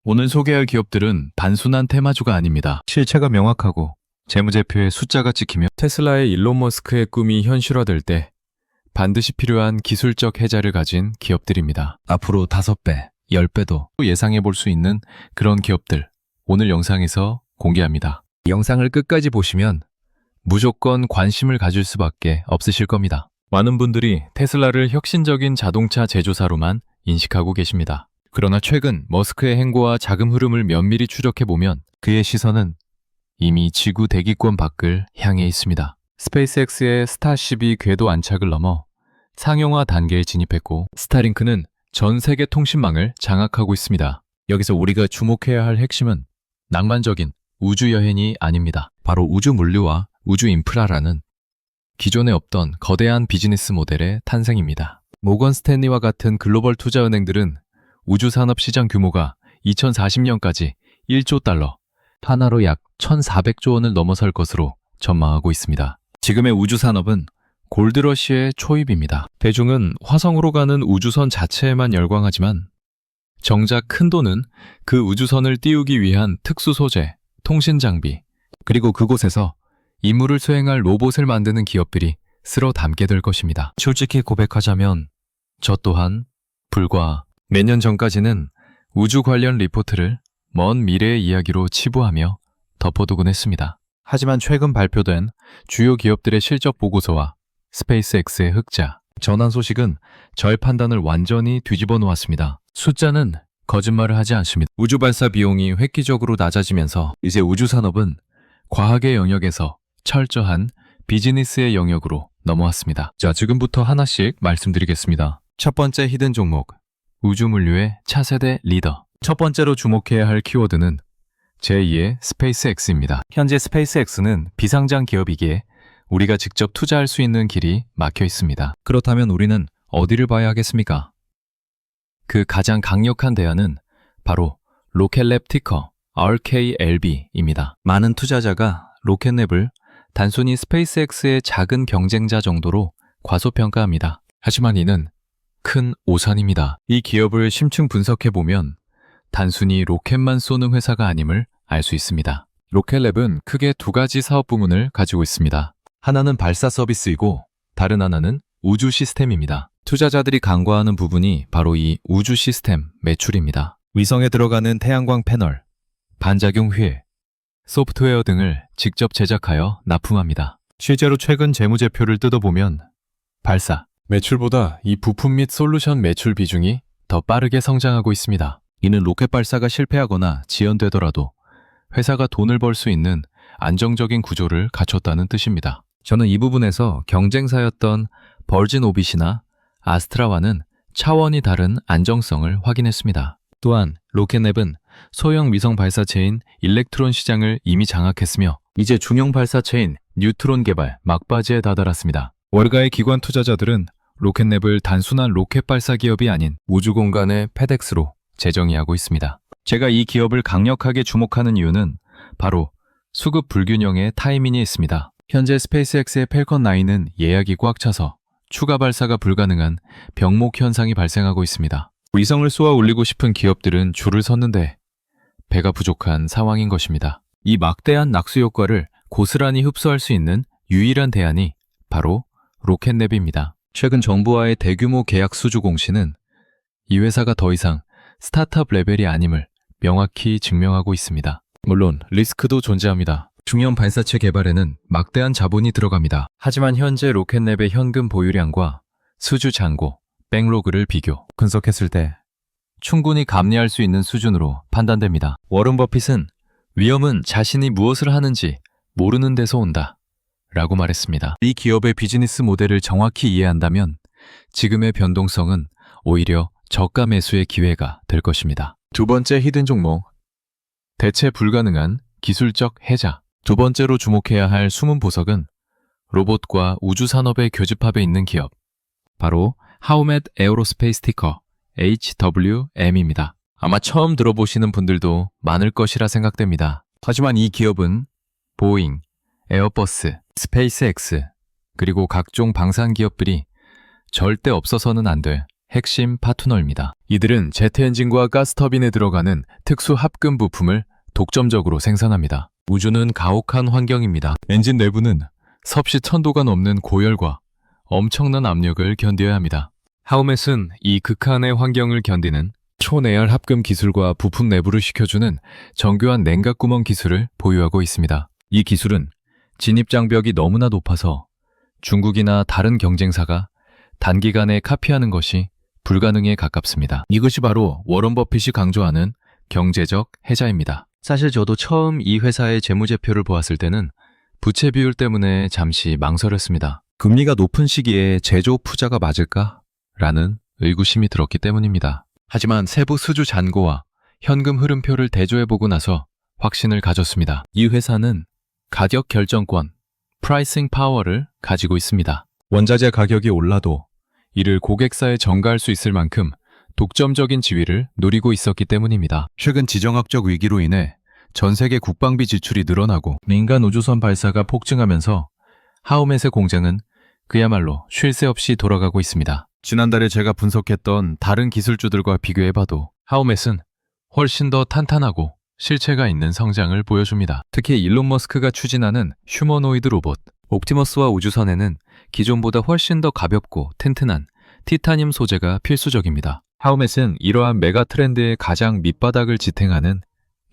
오늘 소개할 기업들은 단순한 테마주가 아닙니다. 실체가 명확하고 재무제표에 숫자가 찍히며 테슬라의 일론 머스크의 꿈이 현실화될 때 반드시 필요한 기술적 혜자를 가진 기업들입니다. 앞으로 5배, 10배도 예상해 볼 수 있는 그런 기업들, 오늘 영상에서 공개합니다. 영상을 끝까지 보시면 무조건 관심을 가질 수밖에 없으실 겁니다. 많은 분들이 테슬라를 혁신적인 자동차 제조사로만 인식하고 계십니다. 그러나 최근 머스크의 행보와 자금 흐름을 면밀히 추적해보면 그의 시선은 이미 지구 대기권 밖을 향해 있습니다. 스페이스X의 스타쉽이 궤도 안착을 넘어 상용화 단계에 진입했고 스타링크는 전 세계 통신망을 장악하고 있습니다. 여기서 우리가 주목해야 할 핵심은 낭만적인 우주 여행이 아닙니다. 바로 우주 물류와 우주 인프라라는 기존에 없던 거대한 비즈니스 모델의 탄생입니다. 모건 스탠리와 같은 글로벌 투자은행들은 우주 산업 시장 규모가 2040년까지 1조 달러, 하나로 약 1,400조 원을 넘어설 것으로 전망하고 있습니다. 지금의 우주 산업은 골드러시의 초입입니다. 대중은 화성으로 가는 우주선 자체에만 열광하지만 정작 큰 돈은 그 우주선을 띄우기 위한 특수 소재, 통신 장비, 그리고 그곳에서 임무를 수행할 로봇을 만드는 기업들이 쓸어 담게 될 것입니다. 솔직히 고백하자면 저 또한 불과 몇 년 전까지는 우주 관련 리포트를 먼 미래의 이야기로 치부하며 덮어두곤 했습니다. 하지만 최근 발표된 주요 기업들의 실적 보고서와 스페이스X의 흑자, 전환 소식은 저의 판단을 완전히 뒤집어 놓았습니다. 숫자는 거짓말을 하지 않습니다. 우주 발사 비용이 획기적으로 낮아지면서 이제 우주 산업은 과학의 영역에서 철저한 비즈니스의 영역으로 넘어왔습니다. 자, 지금부터 하나씩 말씀드리겠습니다. 첫 번째 히든 종목, 우주 물류의 차세대 리더. 첫 번째로 주목해야 할 키워드는 제2의 스페이스X입니다. 현재 스페이스X는 비상장 기업이기에 우리가 직접 투자할 수 있는 길이 막혀 있습니다. 그렇다면 우리는 어디를 봐야 하겠습니까? 그 가장 강력한 대안은 바로 로켓랩 티커 RKLB입니다. 많은 투자자가 로켓랩을 단순히 스페이스X의 작은 경쟁자 정도로 과소평가합니다. 하지만 이는 큰 오산입니다. 이 기업을 심층 분석해보면 단순히 로켓만 쏘는 회사가 아님을 알 수 있습니다. 로켓랩은 크게 두 가지 사업 부문을 가지고 있습니다. 하나는 발사 서비스이고 다른 하나는 우주 시스템입니다. 투자자들이 간과하는 부분이 바로 이 우주 시스템 매출입니다. 위성에 들어가는 태양광 패널, 반작용 휠, 소프트웨어 등을 직접 제작하여 납품합니다. 실제로 최근 재무제표를 뜯어보면 발사, 매출보다 이 부품 및 솔루션 매출 비중이 더 빠르게 성장하고 있습니다. 이는 로켓 발사가 실패하거나 지연되더라도 회사가 돈을 벌 수 있는 안정적인 구조를 갖췄다는 뜻입니다. 저는 이 부분에서 경쟁사였던 버진 오빗이나 아스트라와는 차원이 다른 안정성을 확인했습니다. 또한 로켓랩은 소형 위성 발사체인 일렉트론 시장을 이미 장악했으며 이제 중형 발사체인 뉴트론 개발 막바지에 다다랐습니다. 월가의 기관 투자자들은 로켓랩을 단순한 로켓 발사 기업이 아닌 우주공간의 페덱스로 재정의하고 있습니다. 제가 이 기업을 강력하게 주목하는 이유는 바로 수급 불균형의 타이밍에 있습니다. 현재 스페이스X의 펠컨 9은 예약이 꽉 차서 추가 발사가 불가능한 병목 현상이 발생하고 있습니다. 위성을 쏘아 올리고 싶은 기업들은 줄을 섰는데 배가 부족한 상황인 것입니다. 이 막대한 낙수 효과를 고스란히 흡수할 수 있는 유일한 대안이 바로 로켓랩입니다. 최근 정부와의 대규모 계약 수주 공시는 이 회사가 더 이상 스타트업 레벨이 아님을 명확히 증명하고 있습니다. 물론 리스크도 존재합니다. 중형 발사체 개발에는 막대한 자본이 들어갑니다. 하지만 현재 로켓랩의 현금 보유량과 수주 잔고, 백로그를 비교, 분석했을 때 충분히 감내할 수 있는 수준으로 판단됩니다. 워런 버핏은 위험은 자신이 무엇을 하는지 모르는 데서 온다 라고 말했습니다. 이 기업의 비즈니스 모델을 정확히 이해한다면 지금의 변동성은 오히려 저가 매수의 기회가 될 것입니다. 두 번째 히든 종목, 대체 불가능한 기술적 혜자. 두 번째로 주목해야 할 숨은 보석은 로봇과 우주 산업의 교집합에 있는 기업, 바로 하우멧 에어로스페이스 티커 HWM입니다. 아마 처음 들어보시는 분들도 많을 것이라 생각됩니다. 하지만 이 기업은 보잉, 에어버스, 스페이스X, 그리고 각종 방산 기업들이 절대 없어서는 안 될 핵심 파트너입니다. 이들은 제트 엔진과 가스 터빈에 들어가는 특수 합금 부품을 독점적으로 생산합니다. 우주는 가혹한 환경입니다. 엔진 내부는 섭씨 1000도가 넘는 고열과 엄청난 압력을 견뎌야 합니다. 하우멧은 이 극한의 환경을 견디는 초내열 합금 기술과 부품 내부를 식혀주는 정교한 냉각구멍 기술을 보유하고 있습니다. 이 기술은 진입 장벽이 너무나 높아서 중국이나 다른 경쟁사가 단기간에 카피하는 것이 불가능에 가깝습니다. 이것이 바로 워런 버핏이 강조하는 경제적 해자입니다. 사실 저도 처음 이 회사의 재무제표를 보았을 때는 부채 비율 때문에 잠시 망설였습니다. 금리가 높은 시기에 제조 푸자가 맞을까? 라는 의구심이 들었기 때문입니다. 하지만 세부 수주 잔고와 현금 흐름표를 대조해보고 나서 확신을 가졌습니다. 이 회사는 가격 결정권, 프라이싱 파워를 가지고 있습니다. 원자재 가격이 올라도 이를 고객사에 전가할 수 있을 만큼 독점적인 지위를 노리고 있었기 때문입니다. 최근 지정학적 위기로 인해 전 세계 국방비 지출이 늘어나고 민간 우주선 발사가 폭증하면서 하우멧의 공장은 그야말로 쉴 새 없이 돌아가고 있습니다. 지난달에 제가 분석했던 다른 기술주들과 비교해봐도 하우멧은 훨씬 더 탄탄하고 실체가 있는 성장을 보여줍니다. 특히 일론 머스크가 추진하는 휴머노이드 로봇 옵티머스와 우주선에는 기존보다 훨씬 더 가볍고 튼튼한 티타늄 소재가 필수적입니다. 하우멧은 이러한 메가 트렌드의 가장 밑바닥을 지탱하는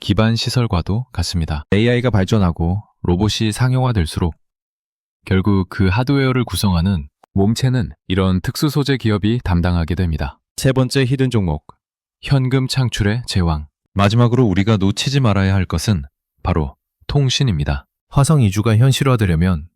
기반 시설과도 같습니다. AI가 발전하고 로봇이 상용화될수록 결국 그 하드웨어를 구성하는 몸체는 이런 특수 소재 기업이 담당하게 됩니다. 세 번째 히든 종목, 현금 창출의 제왕. 마지막으로 우리가 놓치지 말아야 할 것은 바로 통신입니다. 화성 이주가 현실화되려면,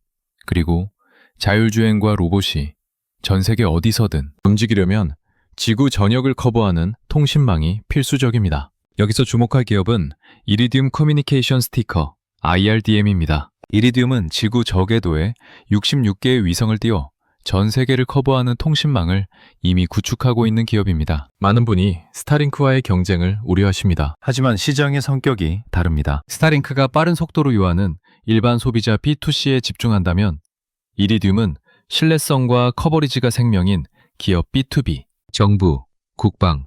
그리고 자율주행과 로봇이 전 세계 어디서든 움직이려면 지구 전역을 커버하는 통신망이 필수적입니다. 여기서 주목할 기업은 이리디움 커뮤니케이션 스티커, IRDM입니다. 이리디움은 지구 저궤도에 66개의 위성을 띄워 전 세계를 커버하는 통신망을 이미 구축하고 있는 기업입니다. 많은 분이 스타링크와의 경쟁을 우려하십니다. 하지만 시장의 성격이 다릅니다. 스타링크가 빠른 속도로 요하는 일반 소비자 B2C에 집중한다면 이리디움은 신뢰성과 커버리지가 생명인 기업 B2B, 정부, 국방,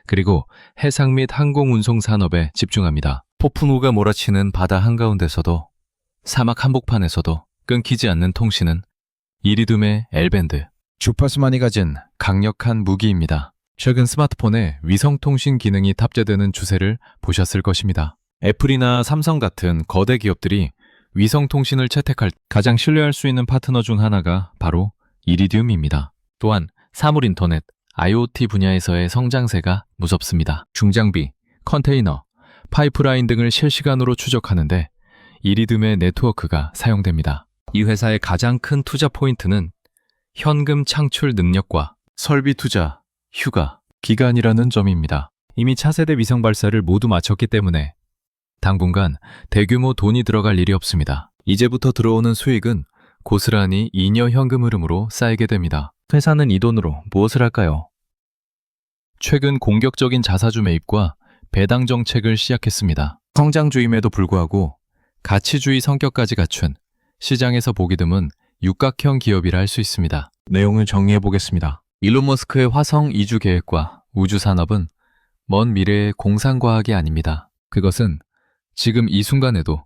그리고 해상 및 항공운송 산업에 집중합니다. 폭풍우가 몰아치는 바다 한가운데서도 사막 한복판에서도 끊기지 않는 통신은 이리듐의 L밴드, 주파수만이 가진 강력한 무기입니다. 최근 스마트폰에 위성통신 기능이 탑재되는 추세를 보셨을 것입니다. 애플이나 삼성 같은 거대 기업들이 위성통신을 채택할 가장 신뢰할 수 있는 파트너 중 하나가 바로 이리듐입니다. 또한 사물인터넷, IoT 분야에서의 성장세가 무섭습니다. 중장비, 컨테이너, 파이프라인 등을 실시간으로 추적하는데 이리듐의 네트워크가 사용됩니다. 이 회사의 가장 큰 투자 포인트는 현금 창출 능력과 설비 투자, 휴가, 기간이라는 점입니다. 이미 차세대 위성 발사를 모두 마쳤기 때문에 당분간 대규모 돈이 들어갈 일이 없습니다. 이제부터 들어오는 수익은 고스란히 잉여 현금 흐름으로 쌓이게 됩니다. 회사는 이 돈으로 무엇을 할까요? 최근 공격적인 자사주 매입과 배당 정책을 시작했습니다. 성장주임에도 불구하고 가치주의 성격까지 갖춘 시장에서 보기 드문 육각형 기업이라 할 수 있습니다. 내용을 정리해 보겠습니다. 일론 머스크의 화성 이주 계획과 우주 산업은 먼 미래의 공상과학이 아닙니다. 그것은 지금 이 순간에도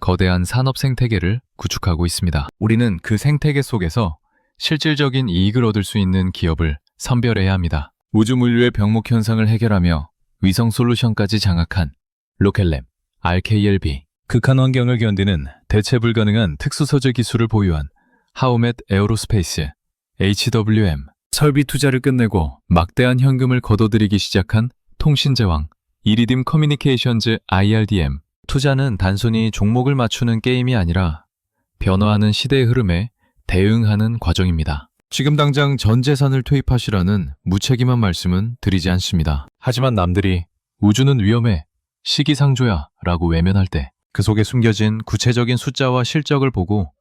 거대한 산업 생태계를 구축하고 있습니다. 우리는 그 생태계 속에서 실질적인 이익을 얻을 수 있는 기업을 선별해야 합니다. 우주 물류의 병목 현상을 해결하며 위성 솔루션까지 장악한 로켓랩, RKLB, 극한 환경을 견디는 대체 불가능한 특수소재 기술을 보유한 하우멧 에어로스페이스, HWM, 설비 투자를 끝내고 막대한 현금을 거둬들이기 시작한 통신제왕, 이리듐 커뮤니케이션즈 IRDM. 투자는 단순히 종목을 맞추는 게임이 아니라 변화하는 시대의 흐름에 대응하는 과정입니다. 지금 당장 전 재산을 투입하시라는 무책임한 말씀은 드리지 않습니다. 하지만 남들이 우주는 위험해, 시기상조야 라고 외면할 때 그 속에 숨겨진 구체적인 숫자와 실적을 보고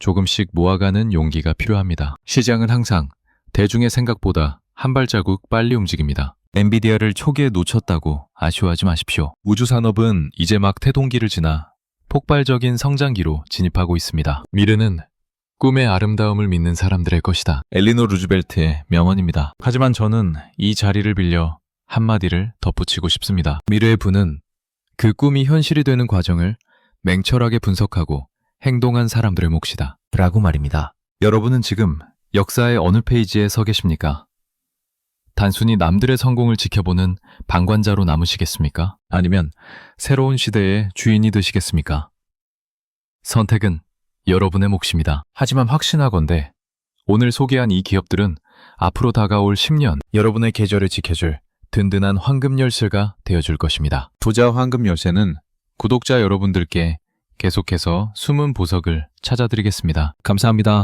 조금씩 모아가는 용기가 필요합니다. 시장은 항상 대중의 생각보다 한 발자국 빨리 움직입니다. 엔비디아를 초기에 놓쳤다고 아쉬워하지 마십시오. 우주산업은 이제 막 태동기를 지나 폭발적인 성장기로 진입하고 있습니다. 미래는 꿈의 아름다움을 믿는 사람들의 것이다. 엘리노 루즈벨트의 명언입니다. 하지만 저는 이 자리를 빌려 한마디를 덧붙이고 싶습니다. 미래의 부는 그 꿈이 현실이 되는 과정을 맹철하게 분석하고 행동한 사람들의 몫이다. 라고 말입니다. 여러분은 지금 역사의 어느 페이지에 서 계십니까? 단순히 남들의 성공을 지켜보는 방관자로 남으시겠습니까? 아니면 새로운 시대의 주인이 되시겠습니까? 선택은 여러분의 몫입니다. 하지만 확신하건대 오늘 소개한 이 기업들은 앞으로 다가올 10년 여러분의 계절을 지켜줄 든든한 황금 열쇠가 되어줄 것입니다. 부자 황금 열쇠는 구독자 여러분들께 계속해서 숨은 보석을 찾아드리겠습니다. 감사합니다.